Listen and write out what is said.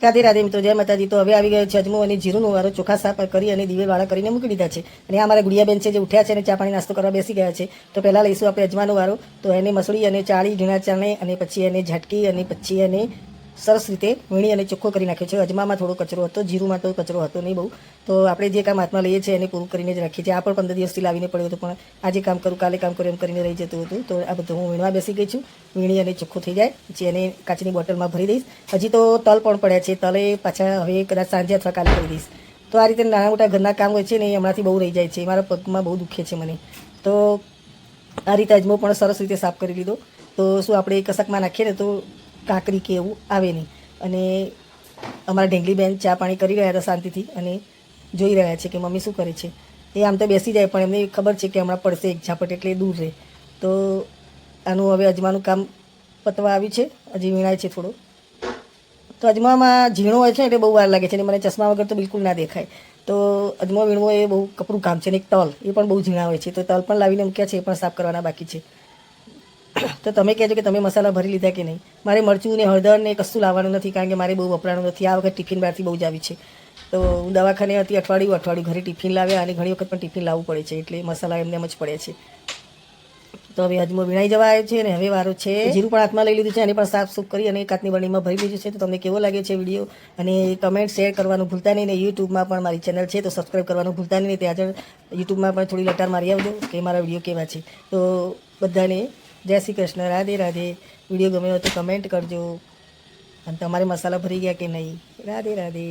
રાધે રાધે મિત્રો, જય માતાજી। તો હવે આવી ગયો છે અજમો અને જીરુંનો વારો। ચોખા સાફ કરી અને દિવેવાળા કરીને મૂકી દીધા છે। અને આ મારા ગુડિયાબેન છે જે ઉઠ્યા છે અને ચા પાણી નાસ્તો કરવા બેસી ગયા છે। તો પહેલાં લઈશું આપણે અજમાનો વારો। તો એને મસળી અને ચાળી ઝીણા ચણે અને પછી એને ઝાટકી અને પછી એને સરસ રીતે વીણી અને ચોખ્ખો કરી નાખ્યો છે। અજમામાં થોડો કચરો હતો, જીરુંમાં તો કચરો હતો નહીં બહુ। તો આપણે જે કામ હાથમાં લઈએ છીએ એને પૂરું કરીને જ રાખીએ છીએ। આ પણ 15 દિવસથી લાવીને પડ્યું હતું, પણ આજે કામ કરું કાલે કામ કરું એમ કરીને રહી જતું હતું। તો આ બધું હું વીણવા બેસી ગઈ છું। વીણી અને ચોખ્ખું થઈ જાય પછી એને કાચની બોટલમાં ભરી દઈશ। હજી તો તલ પણ પડ્યા છે, તલે પાછા હવે કદાચ સાંજે અથવા કાલે કરી દઈશ। તો આ રીતે નાના મોટા ઘરના કામ હોય છે ને એ હમણાંથી બહુ રહી જાય છે। મારા પગમાં બહુ દુખે છે મને। તો આ રીતે અજમો પણ સરસ રીતે સાફ કરી લીધો। તો શું આપણે કસકમાં નાખીએ ને તો કાંકરી કે એવું આવે નહીં। અને અમારા ઢેંગલી બેન ચા પાણી કરી રહ્યા હતા શાંતિથી અને જોઈ રહ્યા છે કે મમ્મી શું કરે છે। એ આમ તો બેસી જાય પણ એમને ખબર છે કે હમણાં પડશે એક ઝાપટ એટલે દૂર રહે। તો આનું હવે અજમાનું કામ પતવા આવ્યું છે, હજી વીણાય છે થોડું। તો અજમામાં ઝીણો હોય છે એટલે બહુ વાર લાગે છે અને મને ચશ્મા વગર તો બિલકુલ ના દેખાય। તો અજમો વીણવો એ બહુ કપરું કામ છે। અને એક તલ એ પણ બહુ ઝીણા હોય છે, તો તલ પણ લાવીને મૂક્યા છે, એ પણ સાફ કરવાના બાકી છે। તો તમે કહેજો કે તમે મસાલા ભરી લીધા કે નહીં। મારે મરચું ને હળદર ને કશું લાવવાનું નથી, કારણ કે મારે બહુ વપરાણું નથી। આ વખત ટિફિન બહારથી બહુ જ આવી છે। તો હું દવાખાને હતી અઠવાડિયું ઘરે ટિફિન લાવ્યા અને ઘણી વખત પણ ટિફિન લાવવું પડે છે, એટલે મસાલા એમને એમ જ પડે છે। તો હવે અજમો વીણાઈ જવા આવ્યો છે અને હવે વારો છે જીરું પણ હાથમાં લઈ લીધું છે, અને પણ સાફ સૂફ કરી અને કાચની બરણીમાં ભરી લીધું છે। તો તમને કેવો લાગે છે વિડીયો, અને કમેન્ટ શેર કરવાનું ભૂલતા નહીં। ને યુટ્યુબમાં પણ મારી ચેનલ છે તો સબસ્ક્રાઈબ કરવાનું ભૂલતા નહીં। ત્યાં આગળ યુટ્યુબમાં પણ થોડી લટાર મારી આવજો કે મારા વિડીયો કેવા છે। તો બધાને જય શ્રી કૃષ્ણ, રાધે રાધે। વિડીયો ગમ્યો હોય તો કમેન્ટ કરજો, અને તમારે મસાલા ભરી ગયા કે નહીં। રાધે રાધે।